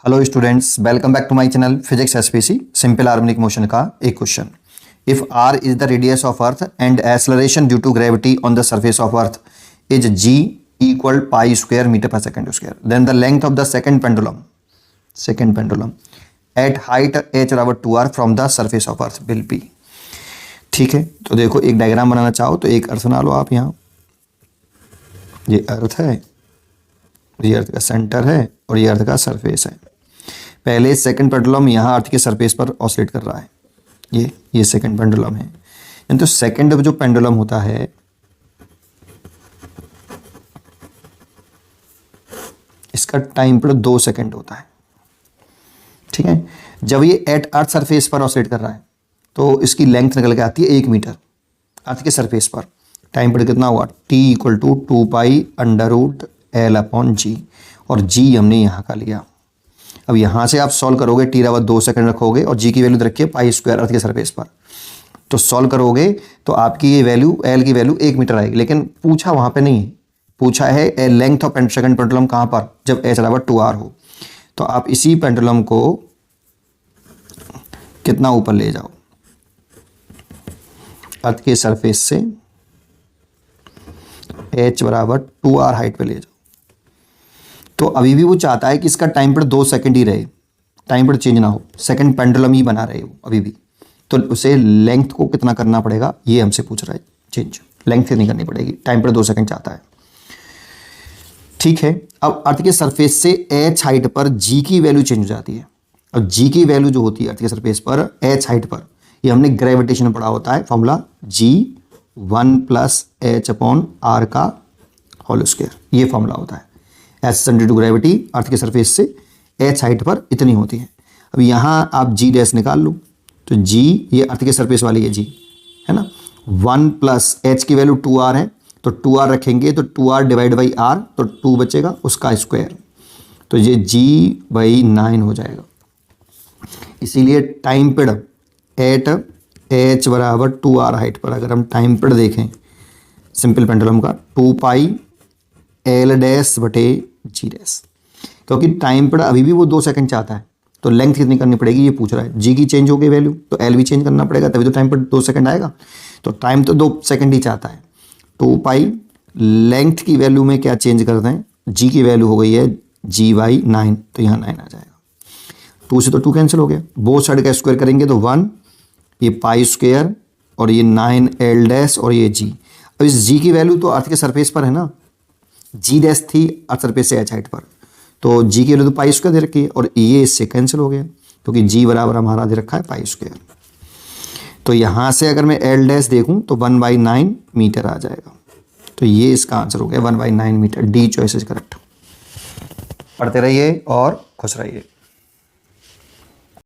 Hello students, welcome back to my channel physics SPC simple harmonic motion का एक question. If R is the radius of earth and acceleration due to gravity on the surface of earth is g equal pi square metre per second square, then the length of the second pendulum at height h बराबर 2r from the surface of earth will be. ठीक है, तो देखो एक diagram बनाना चाहो तो एक अर्थ बना लो आप। यहाँ ये अर्थ है, ये अर्थ का सेंटर है और ये अर्थ का सरफेस है। पहले सेकंड पेंडुलम यहाँ अर्थ के सरफेस पर ऑसिलेट कर रहा है, ये सेकंड पेंडुलम है। यानी तो सेकंड जो पेंडुलम होता है इसका टाइम पीरियड 2 सेकंड होता है। ठीक है, जब ये एट अर्थ सरफेस पर ऑसिलेट कर रहा है तो इसकी लेंथ निकल के आती है 1 मीटर अर्थ के सरफेस पर। टाइम पीरियड कितना हुआ, t equal to 2 pi under root L upon g, और जी हमने यहाँ का लिया। अब यहाँ से आप सॉल्व करोगे, टी बराबर 2 सेकंड रखोगे और जी की वैल्यू रखिए पाई स्क्वायर अर्थ के सरफेस पर, तो सॉल्व करोगे तो आपकी ये वैल्यू एल की वैल्यू 1 मीटर आएगी। लेकिन पूछा वहाँ पे नहीं, पूछा है लेंथ ऑफ सेकंड पेंडुलम कहाँ पर, जब h बराबर 2r हो। तो आप इसी पेंडुलम को कितना ऊपर ले जाओ, अर्थ के सरफेस से h बराबर 2r हाइट पे ले जाओ। तो अभी भी वो चाहता है कि इसका टाइम पीरियड 2 सेकंड ही रहे, टाइम पीरियड चेंज ना हो, सेकंड पेंडुलम ही बना रहे वो अभी भी। तो उसे लेंथ को कितना करना पड़ेगा ये हमसे पूछ रहा है, चेंज लेंथ कितनी करनी पड़ेगी, टाइम पीरियड 2 सेकंड चाहता है। ठीक है, अब अर्थ के सरफेस से h हाइट पर g की वैल्यू चेंज हो जाती है। अब g की वैल्यू जो होती है अर्थ के सरफेस पर h हाइट पर, ये हमने ग्रेविटेशन पढ़ा होता है formula g 1 plus h upon r का होल स्क्वायर, ये फॉर्मूला होता है। एक्सेलरेशन ड्यू टू ग्रेविटी अर्थ के सरफेस से h हाइट पर इतनी होती है। अब यहाँ आप g डैश निकाल लो, तो g ये अर्थ के सरफेस वाली है, g है ना। 1 प्लस h की वैल्यू 2r है, तो 2r रखेंगे तो 2r डिवाइड बाई r, तो 2 बचेगा उसका स्क्वायर, तो ये g बाई 9 हो जाएगा। इसीलिए टाइम पीरियड एट h बराबर 2r हाइट पर अगर हम टाइम पीरियड देखें सिंपल पेंडुलम का 2 पाई एल डैश बटे जी डैश, क्योंकि टाइम पीरियड अभी भी वो 2 सेकंड चाहता है, तो लेंथ कितनी करनी पड़ेगी ये पूछ रहा है। जी की चेंज हो गई वैल्यू तो एल भी चेंज करना पड़ेगा, तभी तो टाइम पीरियड 2 सेकंड आएगा। तो टाइम तो 2 सेकंड ही चाहता है। 2 पाई लेंथ की वैल्यू में क्या चेंज करते हैं, जी की वैल्यू हो गई है जी बाई 9, तो यहाँ 9 आ जाएगा। 2 से तो 2 कैंसिल हो गया, बोथ साइड का स्क्वायर करेंगे तो 1, ये पाई स्क्वायर और ये 9 एल डैश और ये जी। अब इस जी की वैल्यू तो अर्थ के सरफेस पर है ना, जी डैश थी अर्थ सरफेस से h हाइट पर, तो जी की वैल्यू तो पाई स्क्वायर दे रखी है और ये इससे कैंसिल हो गया क्योंकि जी बराबर हमारा दे रखा है पाई स्क्वायर। तो यहाँ से अगर मैं एल डैश देखूँ तो 1/9 मीटर आ जाएगा। तो ये इसका आंसर हो गया 1/9 मीटर। D choice is correct. पढ़ते रहिए और खुश रहिए।